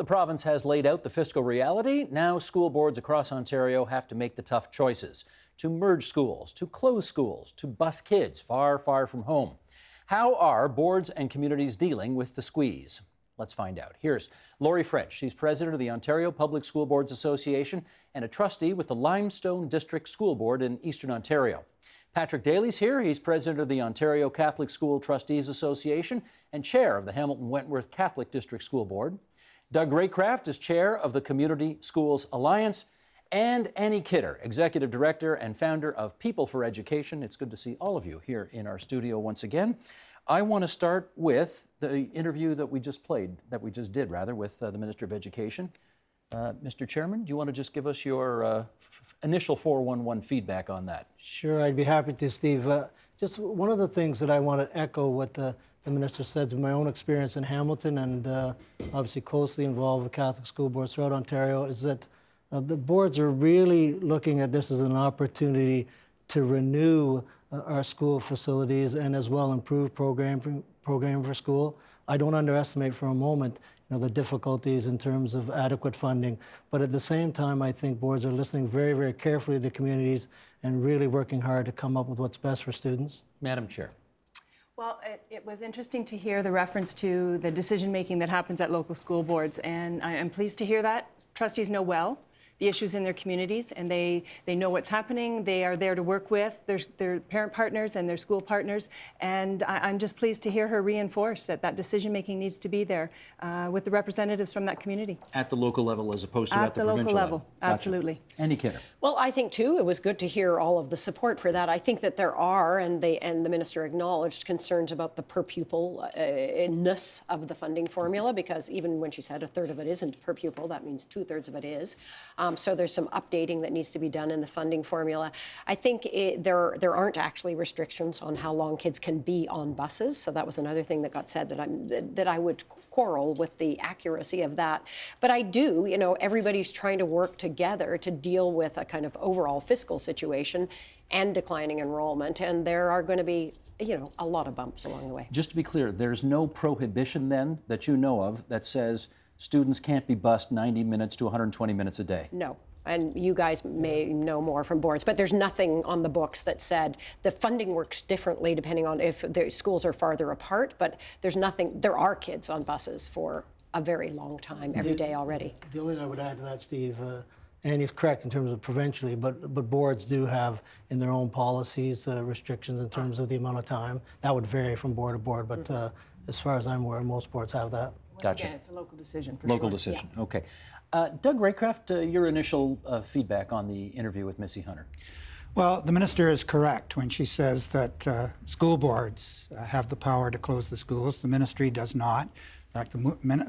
The province has laid out the fiscal reality. Now school boards across Ontario have to make the tough choices to merge schools, to close schools, to bus kids far, far from home. How are boards and communities dealing with the squeeze? Let's find out. Here's Laurie French. She's president of the Ontario Public School Boards Association and a trustee with the Limestone District School Board in Eastern Ontario. Patrick Daly's here. He's president of the Ontario Catholic School Trustees Association and chair of the Hamilton-Wentworth Catholic District School Board. Doug Raycraft is chair of the Community Schools Alliance, and Annie Kidder, executive director and founder of People for Education. It's good to see all of you here in our studio once again. I want to start with the interview that we just did with the Minister of Education. Mr. Chairman, do you want to just give us your initial 411 feedback on that? Sure, I'd be happy to, Steve. Just one of the things that I want to echo what the Minister said, to my own experience in Hamilton and obviously closely involved with Catholic school boards throughout Ontario, is that the boards are really looking at this as an opportunity to renew our school facilities and as well improve program for school. I don't underestimate for a moment the difficulties in terms of adequate funding, but at the same time I think boards are listening very, very carefully to the communities and really working hard to come up with what's best for students. Madam Chair. Well, it was interesting to hear the reference to the decision-making that happens at local school boards, and I am pleased to hear that. Trustees know well the issues in their communities, and they know what's happening. They are there to work with their parent partners and their school partners, and I'm just pleased to hear her reinforce that decision-making needs to be there with the representatives from that community. At the local level as opposed to at the provincial level. Gotcha. Absolutely. Annie Kidder. Well, I think, too, it was good to hear all of the support for that. I think that there are, and the Minister acknowledged, concerns about the per-pupil-ness of the funding formula, because even when she said a third of it isn't per pupil, that means two-thirds of it is. So there's some updating that needs to be done in the funding formula. I think there aren't actually restrictions on how long kids can be on buses. So that was another thing that got said that I would quarrel with the accuracy of that. But I do, everybody's trying to work together to deal with a kind of overall fiscal situation and declining enrollment. And there are going to be a lot of bumps along the way. Just to be clear, there's no prohibition then that you know of that says students can't be bused 90 minutes to 120 minutes a day? No. And you guys may know more from boards, but there's nothing on the books that said the funding works differently depending on if the schools are farther apart, but there's nothing. There are kids on buses for a very long time, every day already. The only thing I would add to that, Steve, Annie's correct in terms of provincially, but boards do have in their own policies restrictions in terms of the amount of time. That would vary from board to board, but as far as I'm aware, most boards have that. Gotcha. Again, it's a local decision for Local sure. decision, Yeah. Okay. Doug Raycraft, your initial feedback on the interview with Missy Hunter. Well, the minister is correct when she says that school boards have the power to close the schools. The ministry does not. In fact,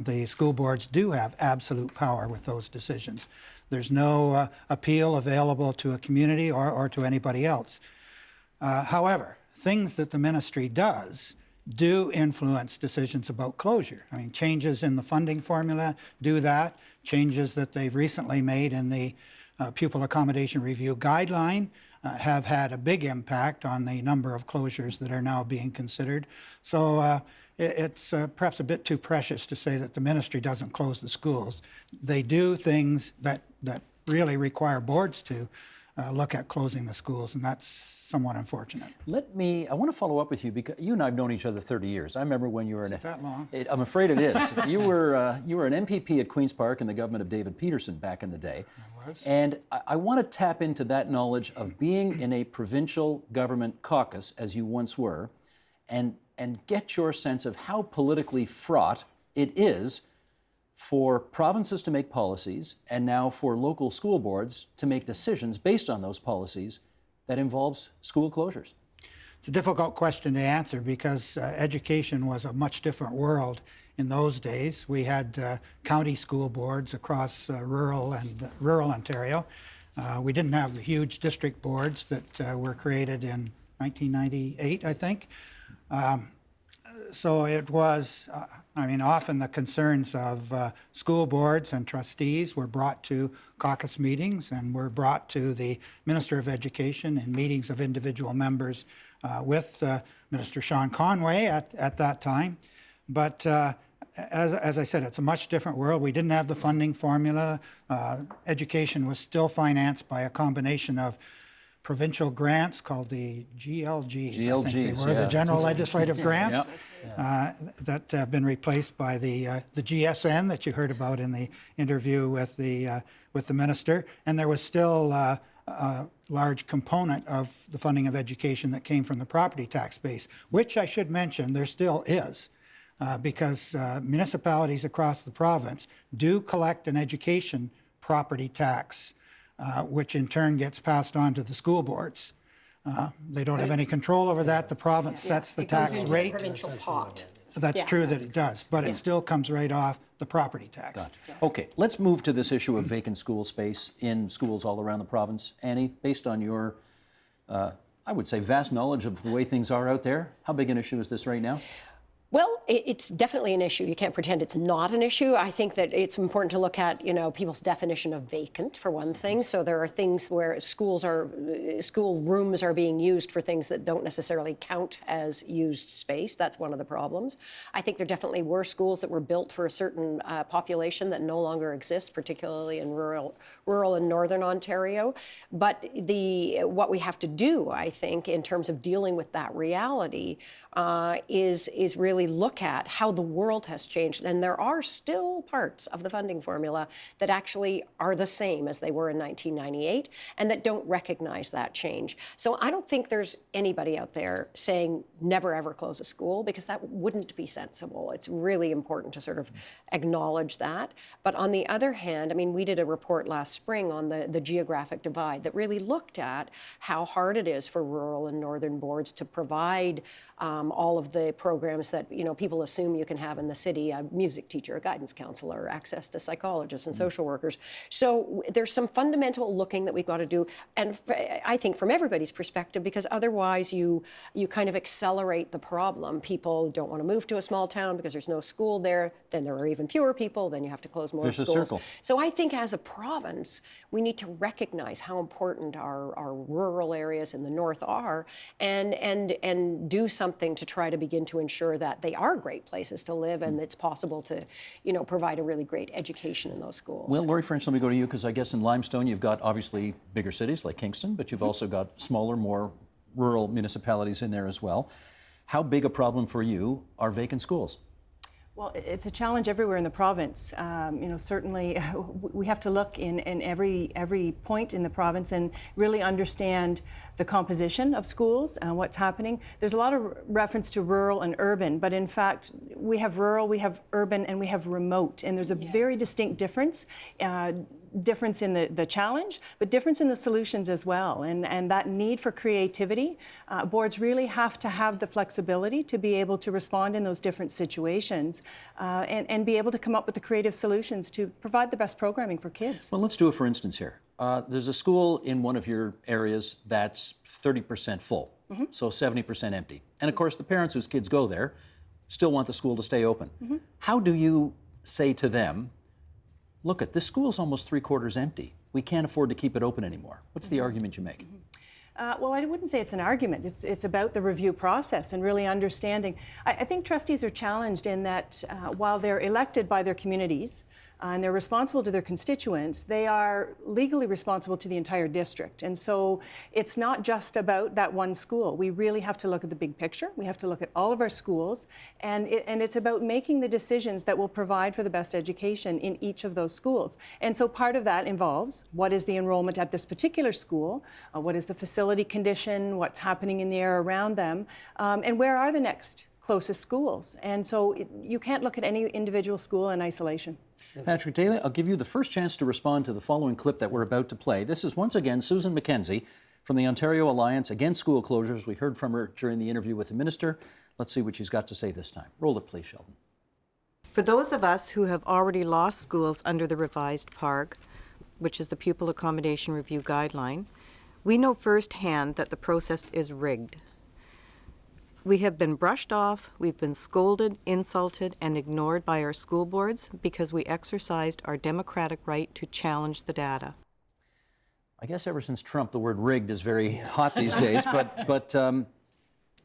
the school boards do have absolute power with those decisions. There's no appeal available to a community or to anybody else. However, things that the ministry does do influence decisions about closure. I mean, changes in the funding formula do that. Changes that they've recently made in the pupil accommodation review guideline have had a big impact on the number of closures that are now being considered. So it's perhaps a bit too precious to say that the ministry doesn't close the schools. They do things that really require boards to look at closing the schools, and that's somewhat unfortunate. I want to follow up with you because you and I have known each other 30 years. I remember when you were that long? I'm afraid it is. You were an MPP at Queen's Park in the government of David Peterson back in the day. I was. And I want to tap into that knowledge of being in a provincial government caucus, as you once were, and get your sense of how politically fraught it is for provinces to make policies and now for local school boards to make decisions based on those policies that involves school closures? It's a difficult question to answer because education was a much different world in those days. We had county school boards across rural Ontario. We didn't have the huge district boards that were created in 1998, I think. So it was, often the concerns of school boards and trustees were brought to caucus meetings and were brought to the Minister of Education in meetings of individual members with Minister Sean Conway at that time. But as I said, it's a much different world. We didn't have the funding formula. Education was still financed by a combination of provincial grants called the GLGs. I think they were, the General Legislative Grants, that have been replaced by the GSN that you heard about in the interview with the minister. And there was still a large component of the funding of education that came from the property tax base, which I should mention there still is, because municipalities across the province do collect an education property tax, which in turn gets passed on to the school boards. They don't have any control over that. The province sets the tax rate. Provincial pot. That's true that it does, but it still comes right off the property tax. Gotcha. Okay, let's move to this issue of vacant school space in schools all around the province. Annie, based on your, I would say, vast knowledge of the way things are out there, how big an issue is this right now? Well, it's definitely an issue. You can't pretend it's not an issue. I think that it's important to look at, people's definition of vacant, for one thing. So there are things where school rooms are being used for things that don't necessarily count as used space. That's one of the problems. I think there definitely were schools that were built for a certain population that no longer exists, particularly in rural and northern Ontario. But what we have to do, I think, in terms of dealing with that reality, is really look at how the world has changed. And there are still parts of the funding formula that actually are the same as they were in 1998 and that don't recognize that change. So I don't think there's anybody out there saying never ever close a school, because that wouldn't be sensible. It's really important to sort of acknowledge that. But on the other hand, I mean, we did a report last spring on the geographic divide that really looked at how hard it is for rural and northern boards to provide all of the programs that people assume you can have in the city: a music teacher, a guidance counselor, access to psychologists and social workers. So there's some fundamental looking that we've got to do, and I think from everybody's perspective, because otherwise you kind of accelerate the problem. People don't want to move to a small town because there's no school there. Then there are even fewer people. Then you have to close more Vicious schools. circle. So I think as a province, we need to recognize how important our rural areas in the north are, and do something to try to begin to ensure that they are great places to live, and it's possible to, provide a really great education in those schools. Well, Laurie French, let me go to you, because I guess in Limestone you've got obviously bigger cities like Kingston, but you've also got smaller, more rural municipalities in there as well. How big a problem for you are vacant schools? Well, it's a challenge everywhere in the province. Certainly we have to look in every point in the province and really understand the composition of schools and what's happening. There's a lot of reference to rural and urban, but in fact, we have rural, we have urban, and we have remote, and there's a very distinct difference. Difference in the challenge, but difference in the solutions as well. And that need for creativity, boards really have to have the flexibility to be able to respond in those different situations and be able to come up with the creative solutions to provide the best programming for kids. Well, let's do it for instance here. There's a school in one of your areas that's 30% full, so 70% empty. And of course, the parents whose kids go there still want the school to stay open. How do you say to them, look, this school's almost 3/4 empty. We can't afford to keep it open anymore? What's the argument you make? Well, I wouldn't say it's an argument. It's about the review process and really understanding. I think trustees are challenged in that while they're elected by their communities and they're responsible to their constituents, they are legally responsible to the entire district. And so it's not just about that one school. We really have to look at the big picture. We have to look at all of our schools, and it's about making the decisions that will provide for the best education in each of those schools. And so part of that involves what is the enrollment at this particular school, what is the facility condition, what's happening in the area around them, and where are the next closest schools. And so you can't look at any individual school in isolation. Patrick Daly, I'll give you the first chance to respond to the following clip that we're about to play. This is once again Susan McKenzie from the Ontario Alliance Against School Closures. We heard from her during the interview with the minister. Let's see what she's got to say this time. Roll it, please, Sheldon. For those of us who have already lost schools under the revised PARG, which is the Pupil Accommodation Review Guideline, we know firsthand that the process is rigged. We have been brushed off, we've been scolded, insulted, and ignored by our school boards because we exercised our democratic right to challenge the data. I guess ever since Trump, the word rigged is very hot these days, but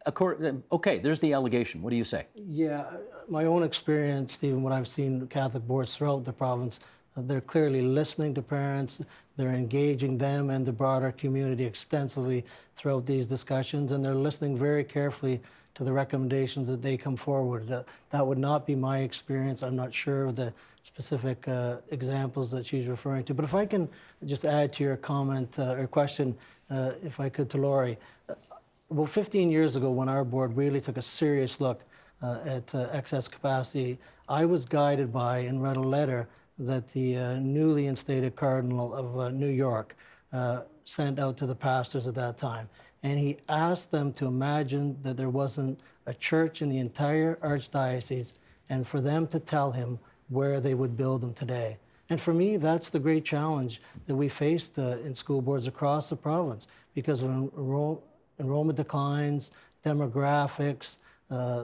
Okay, there's the allegation. What do you say? Yeah, my own experience, Stephen, what I've seen Catholic boards throughout the province, they're clearly listening to parents, they're engaging them and the broader community extensively throughout these discussions, and they're listening very carefully to the recommendations that they come forward. That would not be my experience. I'm not sure of the specific examples that she's referring to. But if I can just add to your comment or question, if I could, to Laurie. About 15 years ago, when our board really took a serious look at excess capacity, I was guided by and read a letter that the newly instated Cardinal of New York sent out to the pastors at that time. And he asked them to imagine that there wasn't a church in the entire archdiocese, and for them to tell him where they would build them today. And for me, that's the great challenge that we faced in school boards across the province, because when enrollment declines, demographics,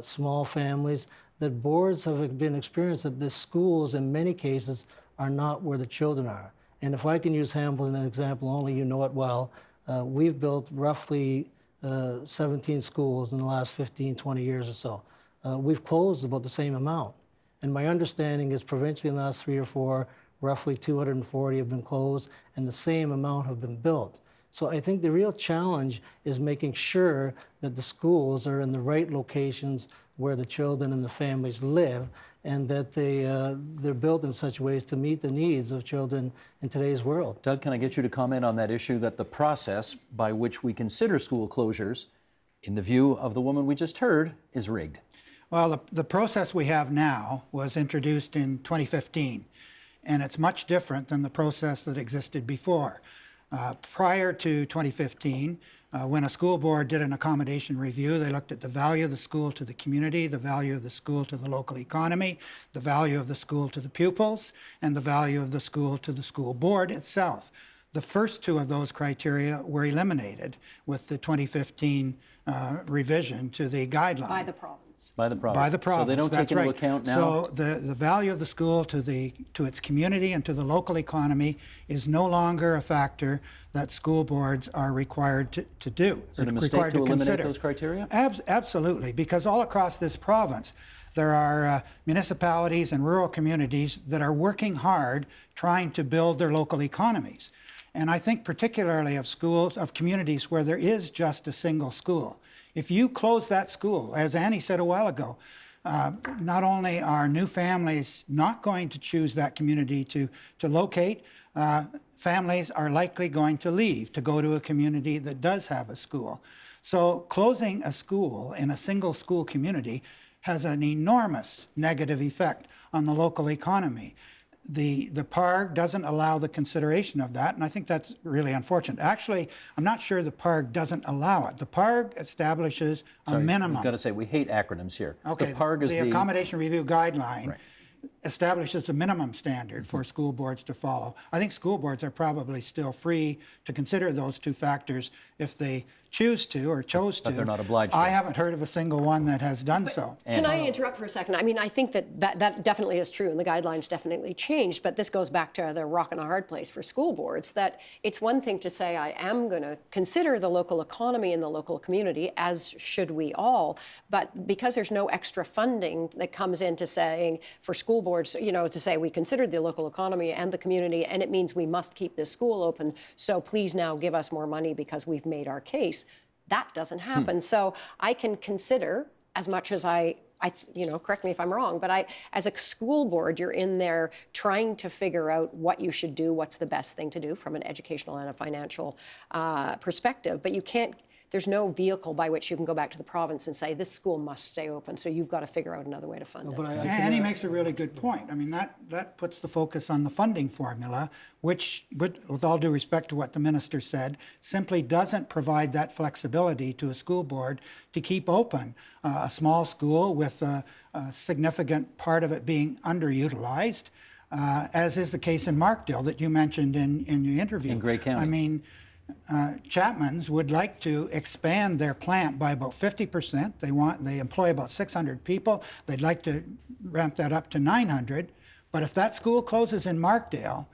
small families, that boards have been experienced that the schools in many cases are not where the children are. And if I can use Hamilton as an example only, you know it well, we've built roughly 17 schools in the last 15, 20 years or so. We've closed about the same amount. And my understanding is provincially in the last 3 or 4, roughly 240 have been closed and the same amount have been built. So I think the real challenge is making sure that the schools are in the right locations where the children and the families live, and that they're built in such ways to meet the needs of children in today's world. Doug, can I get you to comment on that issue, that the process by which we consider school closures, in the view of the woman we just heard, is rigged? Well, the process we have now was introduced in 2015, and it's much different than the process that existed before. Prior to 2015, when a school board did an accommodation review, they looked at the value of the school to the community, the value of the school to the local economy, the value of the school to the pupils, and the value of the school to the school board itself. The first two of those criteria were eliminated with the 2015 revision to the guideline. By the province. By the province. By the province. So they don't that's take into right. account now? So the value of the school to its community and to the local economy is no longer a factor that school boards are required to do. Is it a mistake to eliminate those criteria? Absolutely, because all across this province, there are municipalities and rural communities that are working hard trying to build their local economies. And I think particularly of schools, of communities where there is just a single school. If you close that school, as Annie said a while ago, not only are new families not going to choose that community to locate, families are likely going to leave to go to a community that does have a school. So closing a school in a single school community has an enormous negative effect on the local economy. The PARG doesn't allow the consideration of that, and I think that's really unfortunate. Actually, I'm not sure the PARG doesn't allow it. The PARG establishes a minimum. I've got to say, we hate acronyms here. Okay, the PARG is the Accommodation Review Guideline establishes a minimum standard for school boards to follow. I think school boards are probably still free to consider those two factors if they choose to or chose to. But they're not obliged to. I haven't heard of a single one that has done so. Can I interrupt for a second? I mean, I think that definitely is true, and the guidelines definitely changed, but this goes back to the rock and a hard place for school boards, that it's one thing to say, I am going to consider the local economy and the local community, as should we all, but because there's no extra funding that comes into saying, for school boards, you know, to say we considered the local economy and the community, and it means we must keep this school open, so please now give us more money because we've made our case. That doesn't happen. So I can consider, as much as I, correct me if I'm wrong, but as a school board, you're in there trying to figure out what you should do, what's the best thing to do from an educational and a financial perspective. But you can't, there's no vehicle by which you can go back to the province and say, this school must stay open, so you've got to figure out another way to fund it. Annie makes a really good point. I mean, that puts the focus on the funding formula, which, with all due respect to what the minister said, simply doesn't provide that flexibility to a school board to keep open a small school with a significant part of it being underutilized, as is the case in Markdale that you mentioned in your interview. In Grey County. I mean, Chapman's would like to expand their plant by about 50%. They employ about 600 people. They'd like to ramp that up to 900. But if that school closes in Markdale,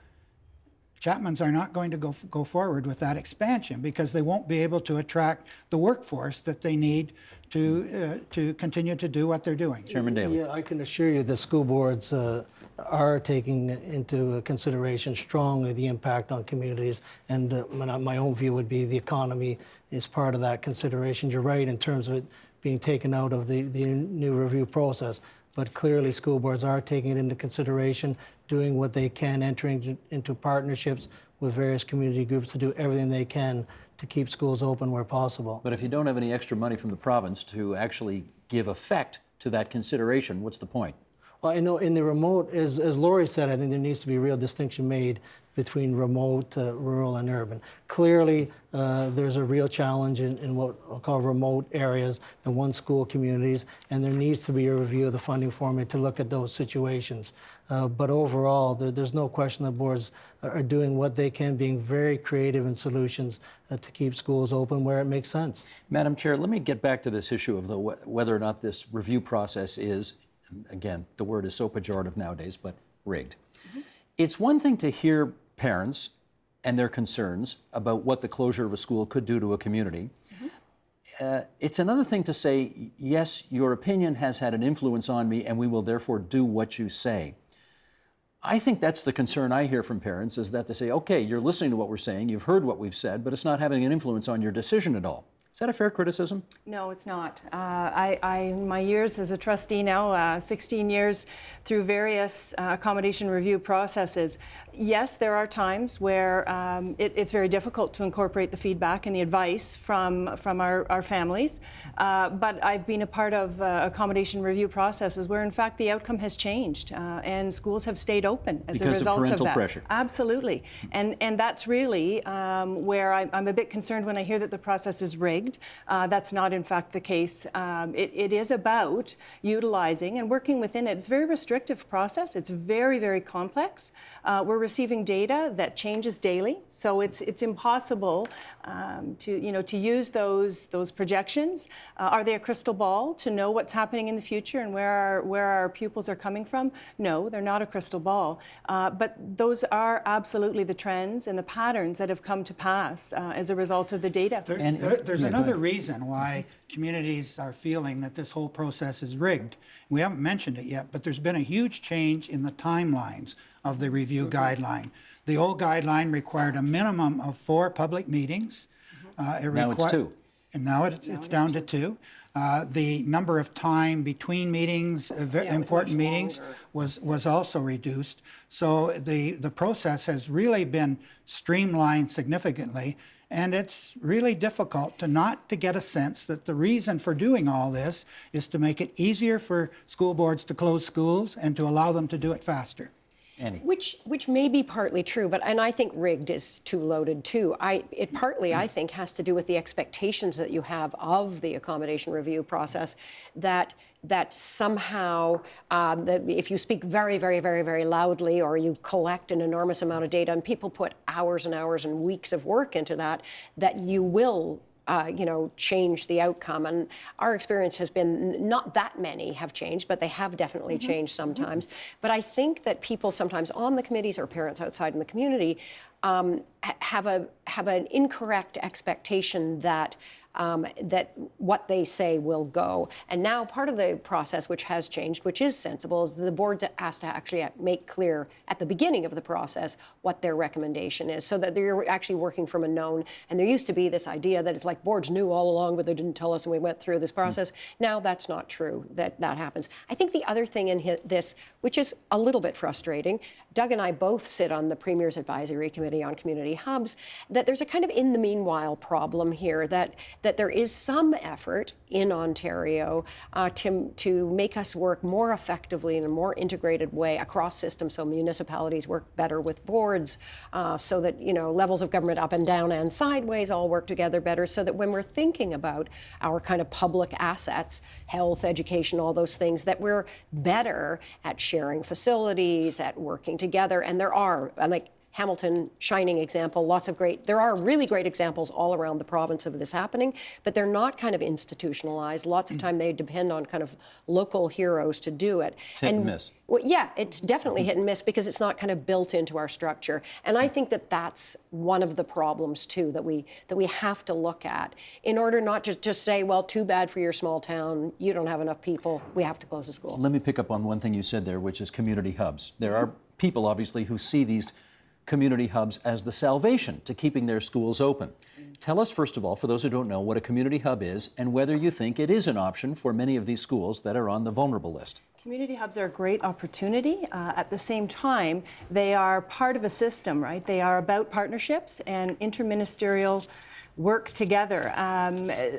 Chapmans are not going to go forward with that expansion because they won't be able to attract the workforce that they need to continue to do what they're doing. Chairman Daley. Yeah, I can assure you that school boards are taking into consideration strongly the impact on communities, and my own view would be the economy is part of that consideration. You're right in terms of it being taken out of the new review process, but clearly school boards are taking it into consideration, doing what they can, entering into partnerships with various community groups to do everything they can to keep schools open where possible. But if you don't have any extra money from the province to actually give effect to that consideration, what's the point? Well, I know in the remote, as Lori said, I think there needs to be a real distinction made between remote, rural, and urban. Clearly, there's a real challenge in what I'll call remote areas, the one-school communities, and there needs to be a review of the funding formula to look at those situations. But overall, there's no question that boards are doing what they can, being very creative in solutions to keep schools open where it makes sense. Madam Chair, let me get back to this issue of whether or not this review process is, again, the word is so pejorative nowadays, but rigged. Mm-hmm. It's one thing to hear parents and their concerns about what the closure of a school could do to a community. Mm-hmm. It's another thing to say, yes, your opinion has had an influence on me and we will therefore do what you say. I think that's the concern I hear from parents, is that they say, okay, you're listening to what we're saying, you've heard what we've said, but it's not having an influence on your decision at all. Is that a fair criticism? No, it's not. My years as a trustee now, 16 years through various accommodation review processes, yes, there are times where it's very difficult to incorporate the feedback and the advice from our families, but I've been a part of accommodation review processes where in fact the outcome has changed and schools have stayed open as a result of that. Because of parental pressure. Absolutely. And that's really where I'm a bit concerned when I hear that the process is rigged. That's not, in fact, the case. It is about utilizing and working within it. It's a very restrictive process. It's very, very complex. We're receiving data that changes daily, so it's impossible to use those projections. Are they a crystal ball to know what's happening in the future and where our pupils are coming from? No, they're not a crystal ball. But those are absolutely the trends and the patterns that have come to pass as a result of the data. There's another reason why communities are feeling that this whole process is rigged. We haven't mentioned it yet, but there's been a huge change in the timelines of the review guideline. The old guideline required a minimum of 4 public meetings. Now it's 2. And now it's down to 2. The number of time between meetings, important meetings, was also reduced. So the process has really been streamlined significantly. And it's really difficult to get a sense that the reason for doing all this is to make it easier for school boards to close schools and to allow them to do it faster. Annie. Which may be partly true, and I think rigged is too loaded too. It partly, I think, has to do with the expectations that you have of the accommodation review process, that somehow, that if you speak very, very, very, very loudly, or you collect an enormous amount of data, and people put hours and hours and weeks of work into that you will change the outcome. And our experience has been not that many have changed, but they have definitely changed sometimes. But I think that people sometimes on the committees or parents outside in the community have an incorrect expectation that what they say will go. And now part of the process, which has changed, which is sensible, is the board has to actually make clear at the beginning of the process what their recommendation is, so that they're actually working from a known. And there used to be this idea that it's like boards knew all along, but they didn't tell us, and we went through this process. Now that's not true, that happens. I think the other thing in this, which is a little bit frustrating, Doug and I both sit on the Premier's Advisory Committee on Community Hubs, that there's a kind of in the meanwhile problem here, that there is some effort in Ontario to make us work more effectively in a more integrated way across systems, so municipalities work better with boards, so that levels of government up and down and sideways all work together better, so that when we're thinking about our kind of public assets, health, education, all those things, that we're better at sharing facilities, at working together. And there are, like, Hamilton, shining example, there are really great examples all around the province of this happening, but they're not kind of institutionalized. Lots of time they depend on kind of local heroes to do it. It's hit and miss. Well, yeah, it's definitely hit and miss because it's not kind of built into our structure. And I think that that's one of the problems too that we have to look at in order not to just say, well, too bad for your small town, you don't have enough people, we have to close the school. Let me pick up on one thing you said there, which is community hubs. There are people, obviously, who see these community hubs as the salvation to keeping their schools open. Tell us, first of all, for those who don't know, what a community hub is and whether you think it is an option for many of these schools that are on the vulnerable list. Community hubs are a great opportunity. At the same time, they are part of a system, right? They are about partnerships and interministerial work together.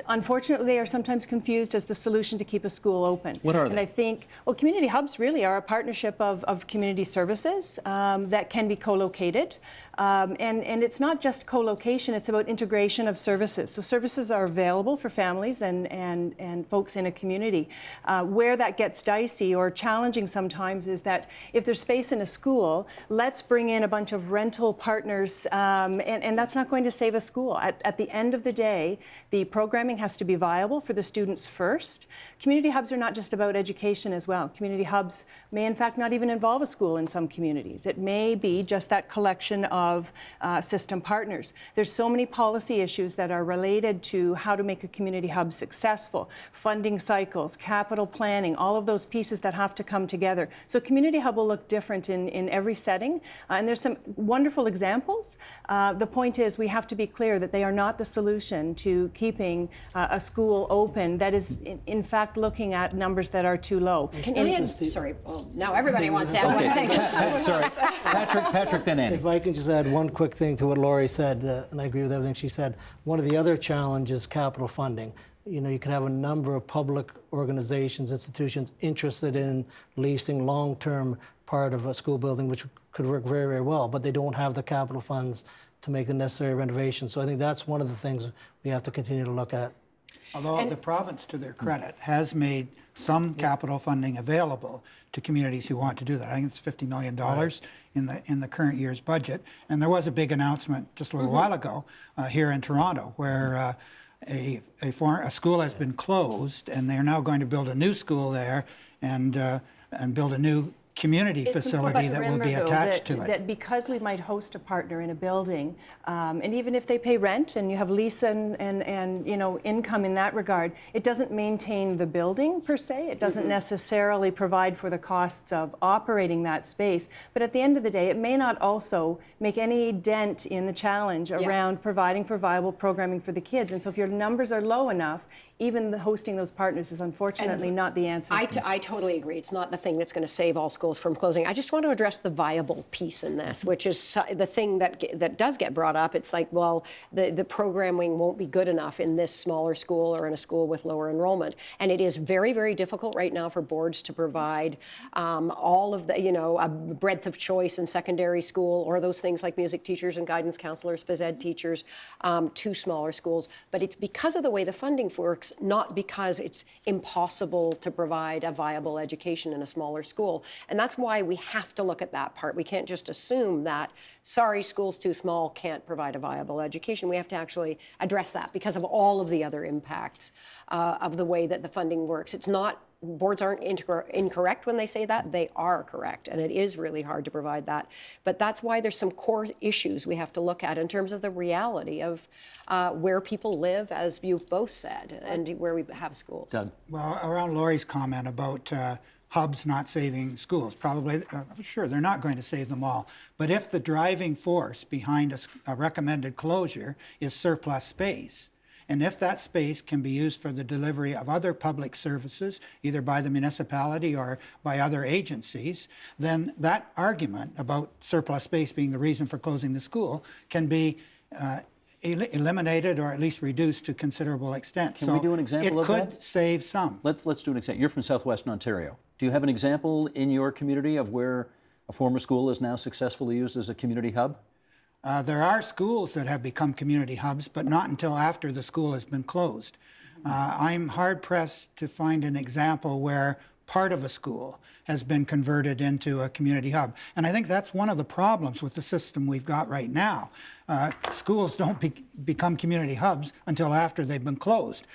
Unfortunately, they are sometimes confused as the solution to keep a school open. What are they? And I think, well, community hubs really are a partnership of community services that can be co-located. And it's not just co-location, it's about integration of services. So services are available for families and folks in a community. Where that gets dicey or challenging sometimes is that if there's space in a school, let's bring in a bunch of rental partners, and that's not going to save a school. At the end of the day, the programming has to be viable for the students first. Community hubs are not just about education as well. Community hubs may in fact not even involve a school in some communities. It may be just that collection of system partners. There's so many policy issues that are related to how to make a community hub successful, funding cycles, capital planning, all of those pieces that have to come together. So community hub will look different in every setting, and there's some wonderful examples. The point is we have to be clear that they are not the solution to keeping a school open that is in fact looking at numbers that are too low. Sorry, well, now everybody wants to add one thing. Sorry, Patrick, then Andy. If I can just add one quick thing to what Laurie said, and I agree with everything she said. One of the other challenges is capital funding. You know, you could have a number of public organizations, institutions interested in leasing long-term part of a school building, which could work very, very well, but they don't have the capital funds to make the necessary renovations. So I think that's one of the things we have to continue to look at. Although the province, to their credit, has made some capital funding available to communities who want to do that. I think it's $50 million in the current year's budget. And there was a big announcement just a little while ago here in Toronto where a school has been closed and they're now going to build a new school there and build a new community facility that will be attached to it. That because we might host a partner in a building, and even if they pay rent and you have lease and you know income in that regard, it doesn't maintain the building per se. It doesn't necessarily provide for the costs of operating that space. But at the end of the day, it may not also make any dent in the challenge around providing for viable programming for the kids. And so if your numbers are low enough, even hosting those partners is unfortunately not the answer. I totally agree. It's not the thing that's going to save all schools from closing. I just want to address the viable piece in this, which is the thing that does get brought up. It's like, well, the programming won't be good enough in this smaller school or in a school with lower enrollment. And it is very, very difficult right now for boards to provide all of the, a breadth of choice in secondary school or those things like music teachers and guidance counselors, phys ed teachers to smaller schools. But it's because of the way the funding works, not because it's impossible to provide a viable education in a smaller school. And that's why we have to look at that part. We can't just assume that, sorry, school's too small, can't provide a viable education. We have to actually address that because of all of the other impacts of the way that the funding works. It's not, boards aren't incorrect when they say that. They are correct, and it is really hard to provide that. But that's why there's some core issues we have to look at in terms of the reality of where people live, as you've both said, and where we have schools. Doug. Well, around Laurie's comment about hubs not saving schools, probably, sure, they're not going to save them all. But if the driving force behind a recommended closure is surplus space, and if that space can be used for the delivery of other public services, either by the municipality or by other agencies, then that argument about surplus space being the reason for closing the school can be eliminated or at least reduced to considerable extent. Can we do an example of that? It could save some. Let's do an example. You're from Southwestern Ontario. Do you have an example in your community of where a former school is now successfully used as a community hub? There are schools that have become community hubs, but not until after the school has been closed. I'm hard-pressed to find an example where part of a school has been converted into a community hub. And I think that's one of the problems with the system we've got right now. Schools don't become community hubs until after they've been closed.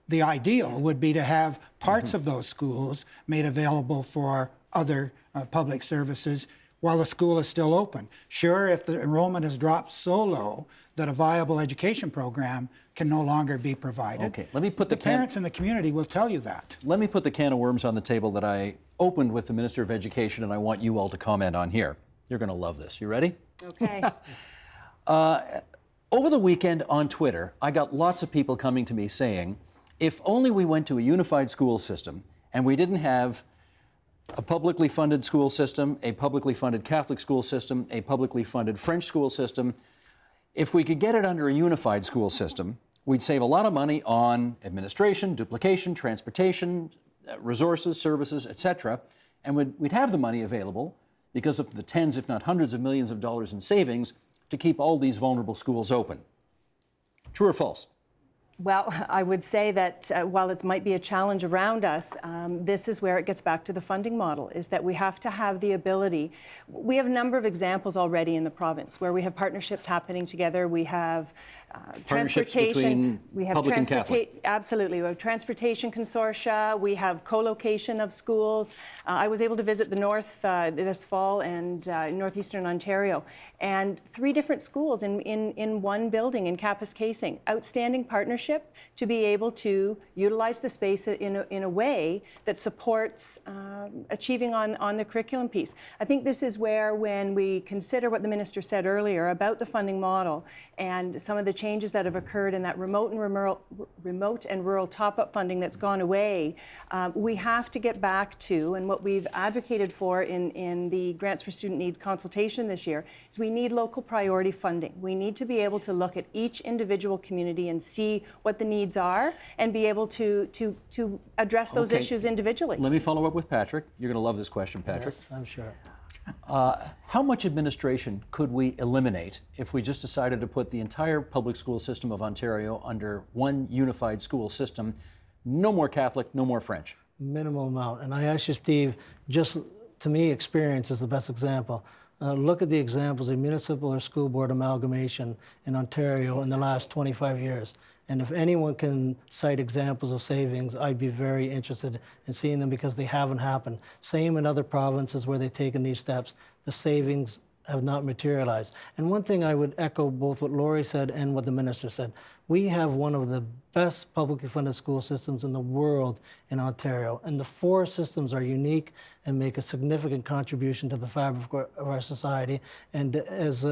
The ideal would be to have parts of those schools made available for other public services while the school is still open. Sure, if the enrollment has dropped so low that a viable education program can no longer be provided. Okay, let me put the parents in the community will tell you that. Let me put the can of worms on the table that I opened with the Minister of Education, and I want you all to comment on here. You're going to love this. You ready? Okay. Over the weekend on Twitter, I got lots of people coming to me saying, if only we went to a unified school system and we didn't have a publicly funded school system, a publicly funded Catholic school system, a publicly funded French school system, if we could get it under a unified school system, we'd save a lot of money on administration, duplication, transportation, resources, services, etc., and we'd have the money available because of the tens, if not hundreds of millions of dollars in savings to keep all these vulnerable schools open. True or false? Well, I would say that while it might be a challenge around us, this is where it gets back to the funding model, is that we have to have the ability. We have a number of examples already in the province where we have partnerships happening together. We have transportation. We have public and Catholic. Absolutely. We have transportation consortia. We have co-location of schools. I was able to visit the north this fall and northeastern Ontario, and 3 different schools in one building in Kapuskasing. Outstanding partnership to be able to utilize the space in a way that supports achieving on the curriculum piece. I think this is where, when we consider what the minister said earlier about the funding model and some of the changes that have occurred in that remote and rural top-up funding that's gone away, we have to get back to, and what we've advocated for in the Grants for Student Needs consultation this year, is we need local priority funding. We need to be able to look at each individual community and see what the needs are and be able to address those issues individually. Let me follow up with Patrick. You're going to love this question, Patrick. Yes, I'm sure. How much administration could we eliminate if we just decided to put the entire public school system of Ontario under one unified school system? No more Catholic, no more French. Minimal amount. And I ask you, Steve, just to me, experience is the best example. Look at the examples of municipal or school board amalgamation in Ontario in the last 25 years. And if anyone can cite examples of savings, I'd be very interested in seeing them, because they haven't happened. Same in other provinces where they've taken these steps. The savings have not materialized. And one thing I would echo both what Laurie said and what the minister said. We have one of the best publicly funded school systems in the world in Ontario. And the 4 systems are unique and make a significant contribution to the fabric of our society. And as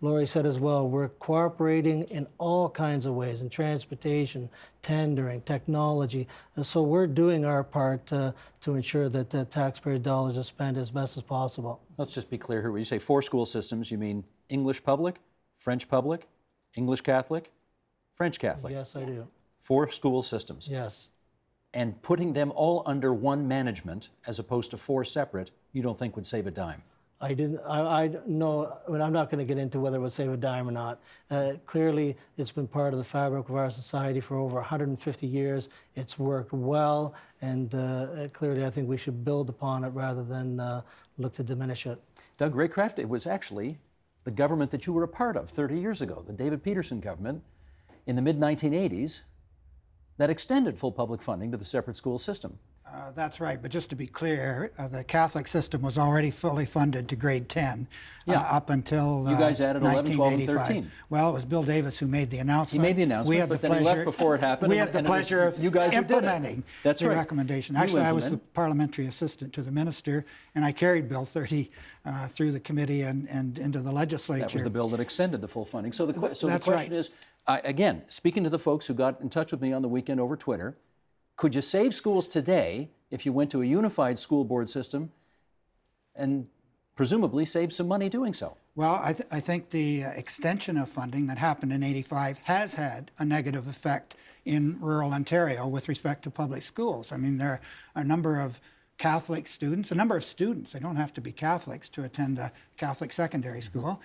Laurie said as well, we're cooperating in all kinds of ways, in transportation, tendering, technology. And so we're doing our part to ensure that taxpayer dollars are spent as best as possible. Let's just be clear here. When you say 4 school systems, you mean English public, French public, English Catholic, French Catholic? Yes, I do. 4 school systems. Yes. And putting them all under one management as opposed to 4 separate, you don't think would save a dime? I know, I mean, I'm not going to get into whether it would save a dime or not. Clearly, it's been part of the fabric of our society for over 150 years. It's worked well, and clearly I think we should build upon it rather than look to diminish it. Doug Raycraft, it was actually the government that you were a part of 30 years ago, the David Peterson government in the mid-1980s, that extended full public funding to the separate school system. That's right, but just to be clear, the Catholic system was already fully funded to grade 10 up until you guys added 11, 12, and 13. Well, it was Bill Davis who made the announcement. He made the announcement, but then he left before it happened. We had the pleasure of implementing the right. recommendation. Actually, I was the parliamentary assistant to the minister, and I carried Bill 30 through the committee and into the legislature. That was the bill that extended the full funding. So the question right. is, again, speaking to the folks who got in touch with me on the weekend over Twitter, could you save schools today if you went to a unified school board system and presumably save some money doing so? Well, I think the extension of funding that happened in '85 has had a negative effect in rural Ontario with respect to public schools. I mean, there are a number of Catholic students, they don't have to be Catholics to attend a Catholic secondary school.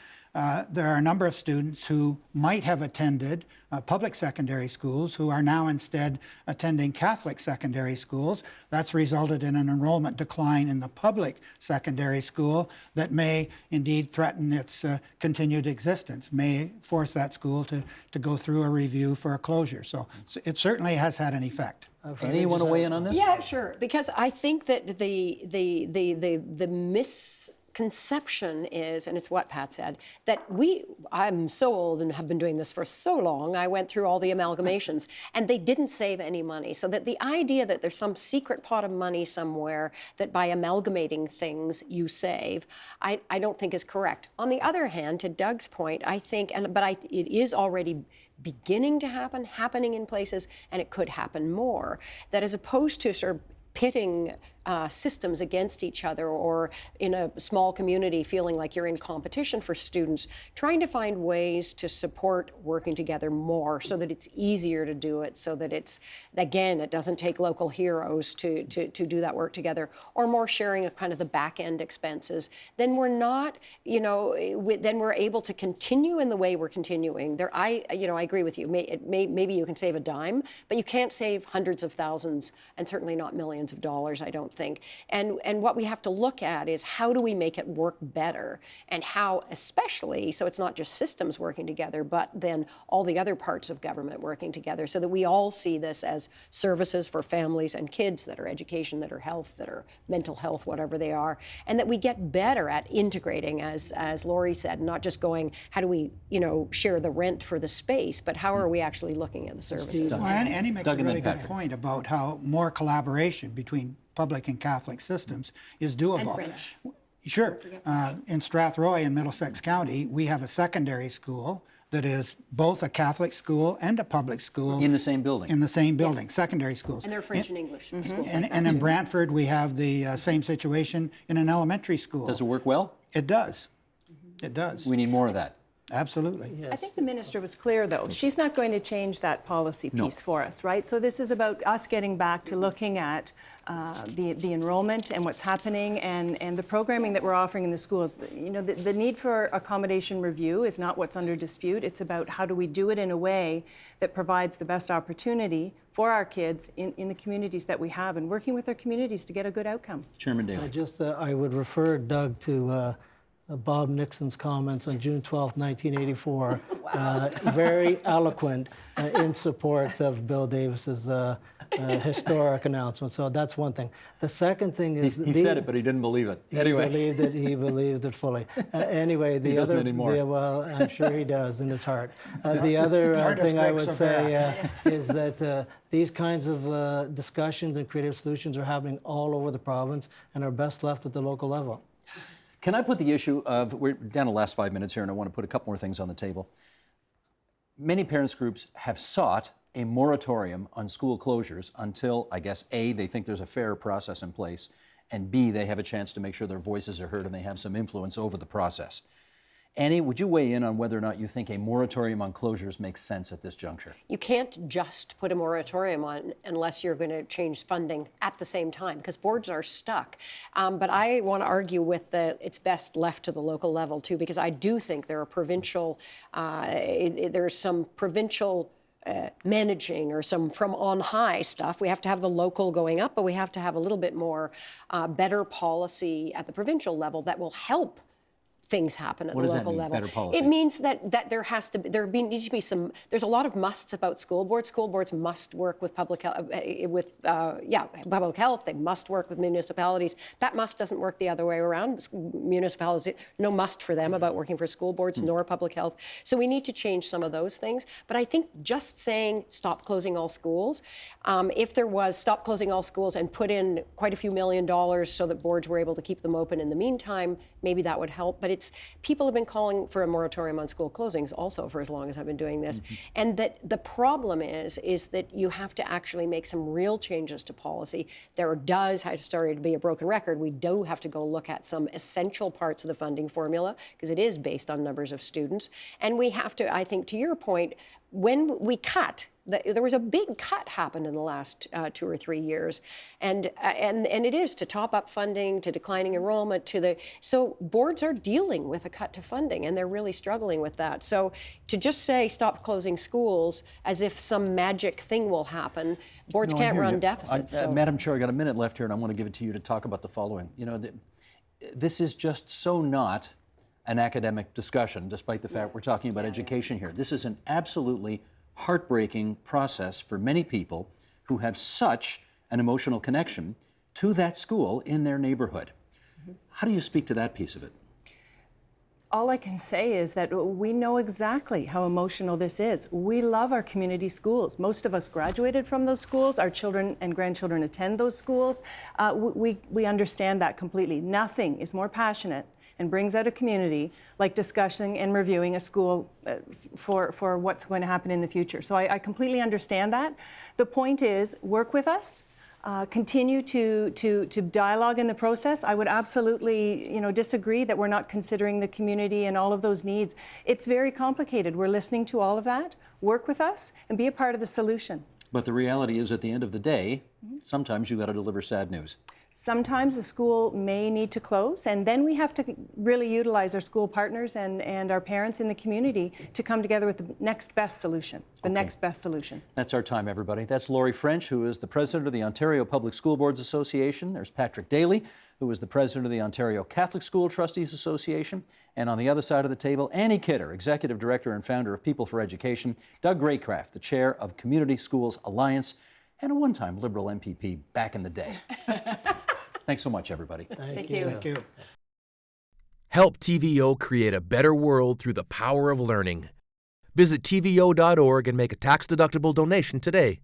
There are a number of students who might have attended public secondary schools who are now instead attending Catholic secondary schools. That's resulted in an enrollment decline in the public secondary school that may indeed threaten its continued existence, may force that school to go through a review for a closure. So it certainly has had an effect. Anyone weigh in on this? Yeah, sure. Because I think that the misconception is, and it's what Pat said, that I'm so old and have been doing this for so long, I went through all the amalgamations, and they didn't save any money. So that the idea that there's some secret pot of money somewhere that by amalgamating things you save, I don't think is correct. On the other hand, to Doug's point, I think, it is already beginning to happening in places, and it could happen more. That as opposed to sort of pitting systems against each other, or in a small community feeling like you're in competition for students, trying to find ways to support working together more so that it's easier to do it, so that it's, again, it doesn't take local heroes to do that work together, or more sharing of kind of the back end expenses, then we're not, then we're able to continue in the way we're continuing. I agree with you. Maybe you can save a dime, but you can't save hundreds of thousands, and certainly not millions of dollars, I don't think. And what we have to look at is how do we make it work better, and how, especially, so it's not just systems working together, but then all the other parts of government working together, so that we all see this as services for families and kids, that are education, that are health, that are mental health, whatever they are, and that we get better at integrating, as Laurie said, not just going, how do we, share the rent for the space, but how are we actually looking at the services? Well, Annie makes a really good point about how more collaboration between public and Catholic systems is doable. And French. Sure. In Strathroy in Middlesex County, we have a secondary school that is both a Catholic school and a public school. In the same building? In the same building, secondary schools. And they're French and English schools. And in Brantford, we have the same situation in an elementary school. Does it work well? It does. It does. We need more of that. Absolutely. Yes. I think the minister was clear, though. She's not going to change that policy piece for us, right? So this is about us getting back to looking at the enrollment and what's happening, and the programming that we're offering in the schools. The need for accommodation review is not what's under dispute. It's about how do we do it in a way that provides the best opportunity for our kids in the communities that we have, and working with our communities to get a good outcome. Chairman Daley. I would refer Doug to Bob Nixon's comments on June 12, 1984. Very eloquent in support of Bill Davis's historic announcement. So that's one thing. The second thing is He said it, but he didn't believe it. Anyway. He believed it fully. Anyway, the He doesn't other, anymore. well, I'm sure he does in his heart. The other thing I would say is that these kinds of discussions and creative solutions are happening all over the province and are best left at the local level. Can I put the issue of, we're down to the last 5 minutes here, and I want to put a couple more things on the table. Many parents groups have sought a moratorium on school closures until, I guess, A, they think there's a fair process in place, and B, they have a chance to make sure their voices are heard and they have some influence over the process. Annie, would you weigh in on whether or not you think a moratorium on closures makes sense at this juncture? You can't just put a moratorium on unless you're going to change funding at the same time, because boards are stuck. But I want to argue with it's best left to the local level too, because I do think there are provincial, there's some provincial managing or some from on high stuff. We have to have the local going up, but we have to have a little bit more better policy at the provincial level that will help things happen at the local level. Better policy? It means that there has to be, needs to be some. There's a lot of musts about school boards. School boards must work with public health. Public health. They must work with municipalities. That must doesn't work the other way around. Municipalities, no must for them about working for school boards nor public health. So we need to change some of those things. But I think just saying stop closing all schools, if there was stop closing all schools and put in quite a few $1 million so that boards were able to keep them open in the meantime, maybe that would help. But people have been calling for a moratorium on school closings also for as long as I've been doing this. And that the problem is that you have to actually make some real changes to policy. There does, I started to be a broken record, we do have to go look at some essential parts of the funding formula because it is based on numbers of students. And we have to, I think to your point, when we cut, There was a big cut happened in the last 2 or 3 years, and it is to top up funding, to declining enrollment, so boards are dealing with a cut to funding, and they're really struggling with that. So to just say stop closing schools as if some magic thing will happen, boards No, I can't hear run you. deficits. So. Madam Chair, I got a minute left here, and I want to give it to you to talk about the following. You know, this is just so not an academic discussion, despite the fact we're talking about education here. This is an absolutely heartbreaking process for many people who have such an emotional connection to that school in their neighborhood. How do you speak to that piece of it? All I can say is that we know exactly how emotional this is. We love our community schools. Most of us graduated from those schools. Our children and grandchildren attend those schools. We understand that completely. Nothing is more passionate and brings out a community like discussing and reviewing a school for what's going to happen in the future. So I completely understand that. The point is, work with us. Continue to dialogue in the process. I would absolutely, disagree that we're not considering the community and all of those needs. It's very complicated. We're listening to all of that. Work with us and be a part of the solution. But the reality is, at the end of the day, sometimes you got to deliver sad news. Sometimes a school may need to close, and then we have to really utilize our school partners and our parents in the community to come together with the next best solution. Next best solution. That's our time, everybody. That's Laurie French, who is the president of the Ontario Public School Boards Association. There's Patrick Daly, who is the president of the Ontario Catholic School Trustees Association. And on the other side of the table, Annie Kidder, executive director and founder of People for Education. Doug Graycraft, the chair of Community Schools Alliance, and a one-time Liberal MPP back in the day. Thanks so much, everybody. Thank you. Thank you. Help TVO create a better world through the power of learning. Visit TVO.org and make a tax-deductible donation today.